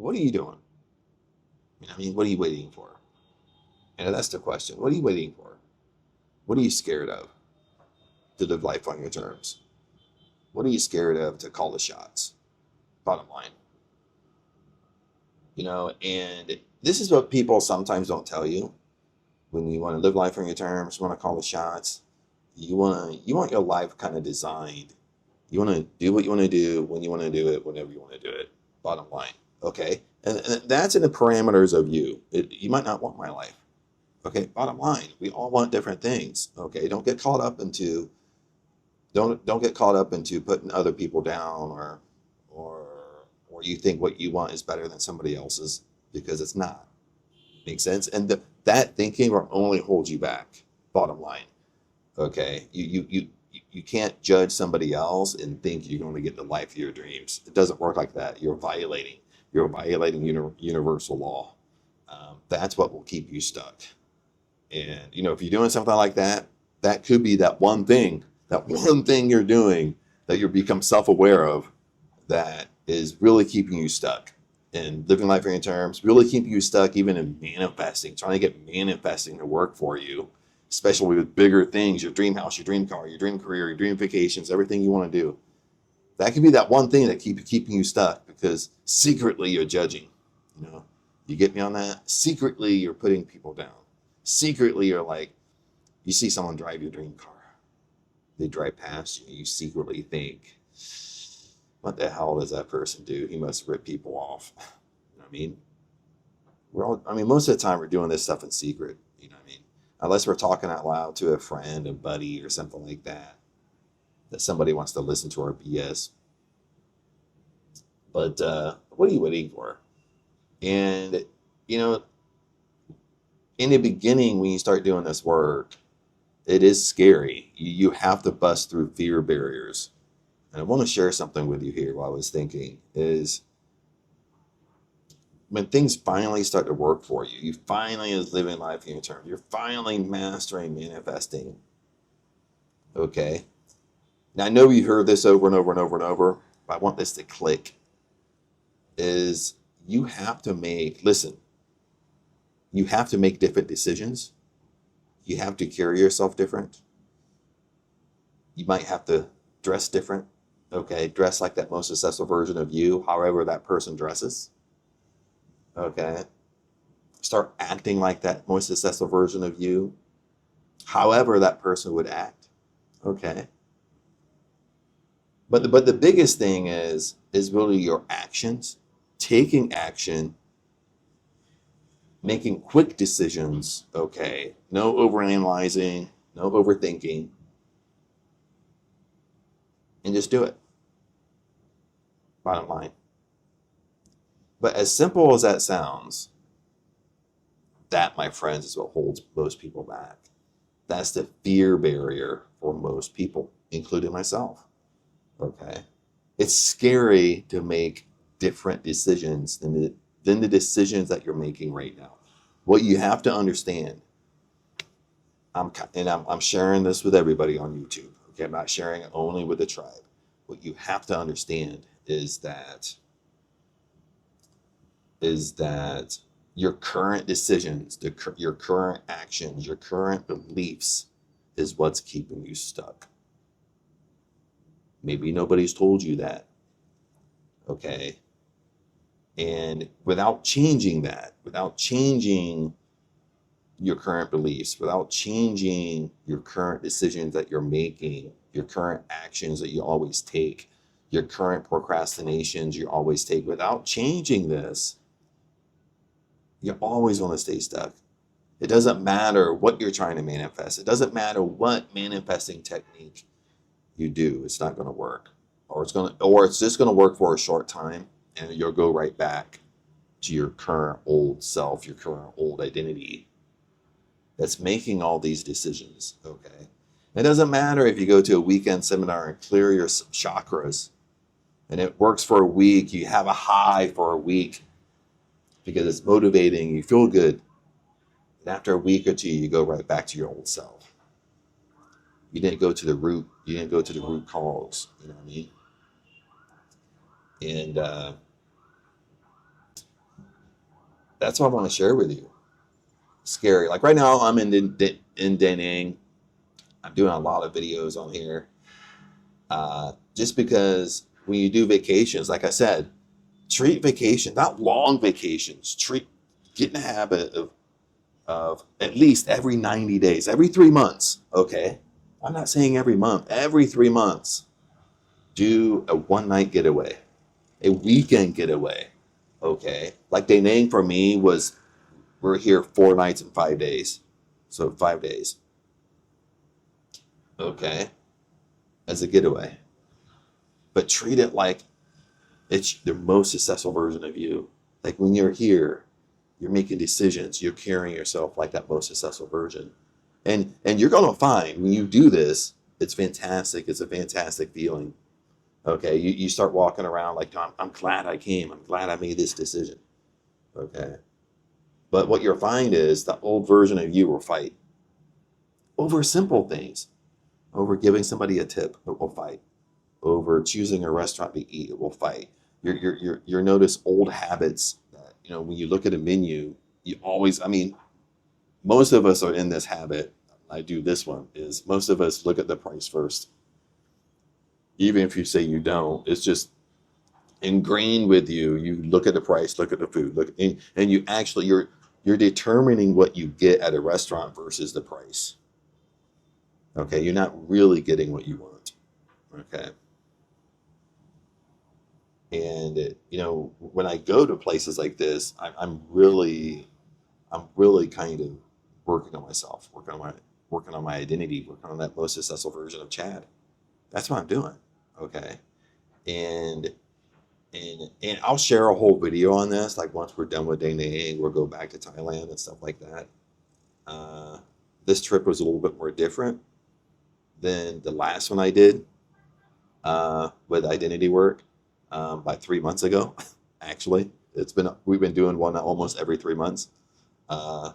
what are you doing? What are you waiting for? And that's the question. What are you waiting for? What are you scared of to live life on your terms? What are you scared of to call the shots? Bottom line. And this is what people sometimes don't tell you. When you want to live life on your terms, want to call the shots, you want your life kind of designed. You want to do what you want to do when you want to do it, whenever you want to do it. Bottom line. Okay. And that's in the parameters of you. You might not want my life. Okay. Bottom line. We all want different things. Okay. Don't get caught up into putting other people down or or you think what you want is better than somebody else's, because it's not. Make sense? And that thinking will only hold you back. Bottom line. Okay. You can't judge somebody else and think you're going to get the life of your dreams. It doesn't work like that. You're violating universal law. That's what will keep you stuck. And if you're doing something like that, that could be that one thing you're doing that you become self-aware of that is really keeping you stuck. And living life on your terms really keeping you stuck, even in manifesting, trying to get manifesting to work for you, especially with bigger things, your dream house, your dream car, your dream career, your dream vacations, everything you want to do. That could be that one thing that keeping you stuck, because secretly you're judging. You get me on that? Secretly you're putting people down. Secretly you're like, you see someone drive your dream car. They drive past you. You secretly think, what the hell does that person do? He must rip people off. You know what I mean? Most of the time we're doing this stuff in secret. You know what I mean? Unless we're talking out loud to a friend, a buddy, or something like that somebody wants to listen to our BS. But what are you waiting for? And, in the beginning, when you start doing this work, it is scary. You have to bust through fear barriers. And I want to share something with you here while I was thinking is when things finally start to work for you, you finally is living life in your terms. You're finally mastering manifesting. Okay. Now, I know you've heard this over and over and over and over, but I want this to click. Is you have to make different decisions. You have to carry yourself different. You might have to dress different. Okay, dress like that most successful version of you, however that person dresses. Okay, start acting like that most successful version of you, however that person would act. Okay, but the biggest thing is really your actions, taking action, making quick decisions. Okay, no overanalyzing, no overthinking, and just do it. Bottom line. But as simple as that sounds, that, my friends, is what holds most people back. That's the fear barrier for most people, including myself. Okay. It's scary to make different decisions than the decisions that you're making right now. What you have to understand, I'm sharing this with everybody on YouTube. Okay, I'm not sharing it only with the tribe. What you have to understand is that your current decisions, your current actions, your current beliefs is what's keeping you stuck. Maybe nobody's told you that. Okay. And without changing your current beliefs, without changing your current decisions that you're making, your current actions that you always take, your current procrastinations you always take, without changing this, you're always going to stay stuck. It doesn't matter what you're trying to manifest. It doesn't matter what manifesting technique you do. It's not going to work, or it's just going to work for a short time, and you'll go right back to your current old self, your current old identity that's making all these decisions. Okay. It doesn't matter if you go to a weekend seminar and clear your chakras and it works for a week, you have a high for a week because it's motivating, you feel good. And after a week or two, you go right back to your old self. You didn't go to the root cause, you know what I mean? And That's what I want to share with you. Scary. Like right now, I'm in Da Nang. I'm doing a lot of videos on here. Just because when you do vacations, like I said, treat vacation, not long vacations. Get in the habit of at least every 90 days, every 3 months. Okay. I'm not saying every month, every 3 months, do a one night getaway, a weekend getaway. Okay. Like Da Nang for me was, we're here 4 nights and 5 days. So 5 days. Okay. As a getaway. But treat it like it's the most successful version of you. Like when you're here, you're making decisions, you're carrying yourself like that most successful version. And you're gonna find when you do this, it's fantastic. It's a fantastic feeling. Okay. You start walking around like, I'm glad I came. I'm glad I made this decision. Okay. But what you'll find is the old version of you will fight over simple things, over giving somebody a tip, it will fight. Over choosing a restaurant to eat, it will fight. You're notice old habits that, when you look at a menu, you always, I mean, most of us are in this habit. I do this one is most of us look at the price first. Even if you say you don't, it's just ingrained with you. You look at the price, look at the food, and you actually, you're determining what you get at a restaurant versus the price. Okay. You're not really getting what you want. Okay. And when I go to places like this, I'm really kind of working on myself, working on my identity, working on that most successful version of Chad. That's what I'm doing. Okay. And and I'll share a whole video on this. Like once we're done with Dana, we'll go back to Thailand and stuff like that. Uh, this trip was a little bit more different than the last one I did with identity work by 3 months ago. Actually, we've been doing one almost every 3 months. A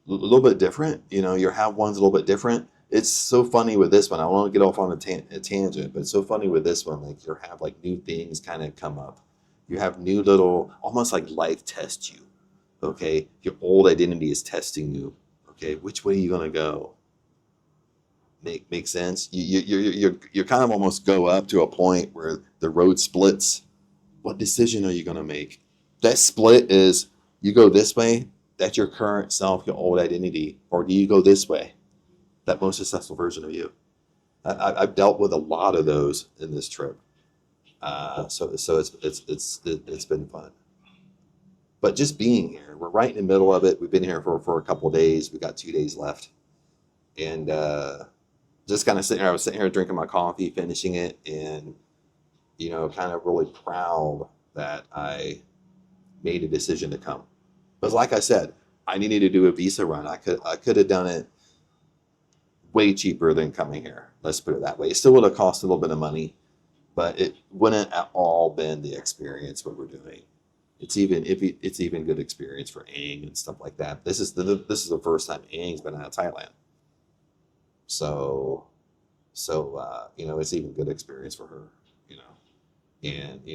little bit different. Your have one's a little bit different. It's so funny with this one. I don't want to get off on a tangent, but it's so funny with this one. Like you have like new things kind of come up. You have new little, almost like life tests you. Okay, your old identity is testing you. Okay, which way are you gonna go? Make sense? You kind of almost go up to a point where the road splits. What decision are you gonna make? That split is you go this way. That's your current self, your old identity, or do you go this way? That most successful version of you. I've dealt with a lot of those in this trip, so it's been fun. But just being here, we're right in the middle of it. We've been here for a couple of days. We got 2 days left, and just kind of sitting here. I was sitting here drinking my coffee, finishing it, and kind of really proud that I made a decision to come. Because, like I said, I needed to do a visa run. I could have done it way cheaper than coming here. Let's put it that way. It still would have cost a little bit of money, but it wouldn't at all been the experience what we're doing. It's even good experience for Aang and stuff like that. This is the first time Aang's been out of Thailand, so it's even good experience for her. You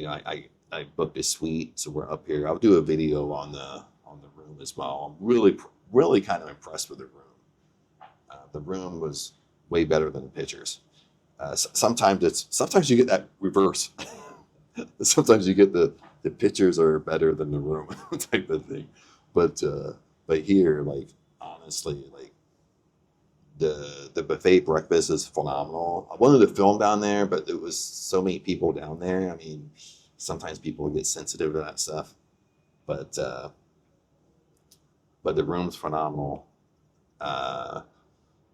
know, and I booked a suite, so we're up here. I'll do a video on the room as well. I'm really kind of impressed with the room. The room was way better than the pictures. Sometimes you get that reverse. Sometimes you get the pictures are better than the room type of thing. But here, like honestly, like the buffet breakfast is phenomenal. I wanted to film down there, but there was so many people down there. I mean, sometimes people get sensitive to that stuff. But but the room's phenomenal. Uh,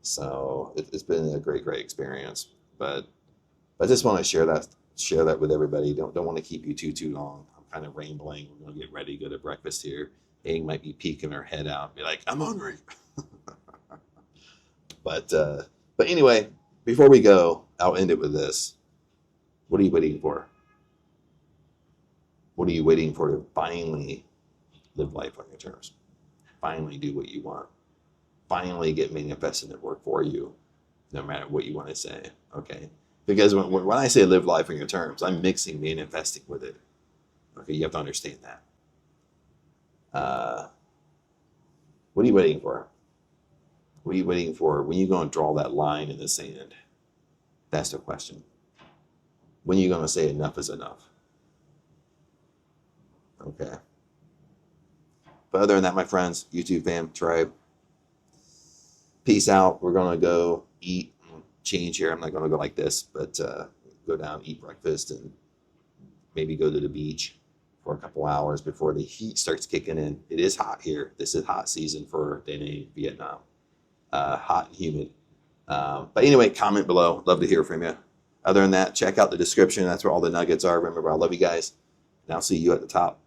so it's been a great experience. But I just want to share that with everybody. Don't want to keep you too long. I'm kind of rambling. We're gonna get ready, go to breakfast here. Aang might be peeking her head out, be like, "I'm hungry." But but anyway, before we go, I'll end it with this. What are you waiting for? What are you waiting for to finally live life on your terms? Finally do what you want. Finally get manifesting at work for you, no matter what you want to say. Okay. Because when I say live life on your terms, I'm mixing manifesting with it. Okay, you have to understand that. Uh, what are you waiting for? What are you waiting for? When you going to draw that line in the sand? That's the question. When are you going to say enough is enough? Okay. But other than that, my friends, YouTube fam, tribe, peace out. We're going to go eat, change here. I'm not going to go like this, but go down, eat breakfast, and maybe go to the beach for a couple hours before the heat starts kicking in. It is hot here. This is hot season for Da Nang, Vietnam. Hot and humid. But anyway, comment below. Love to hear from you. Other than that, check out the description. That's where all the nuggets are. Remember, I love you guys. And I'll see you at the top.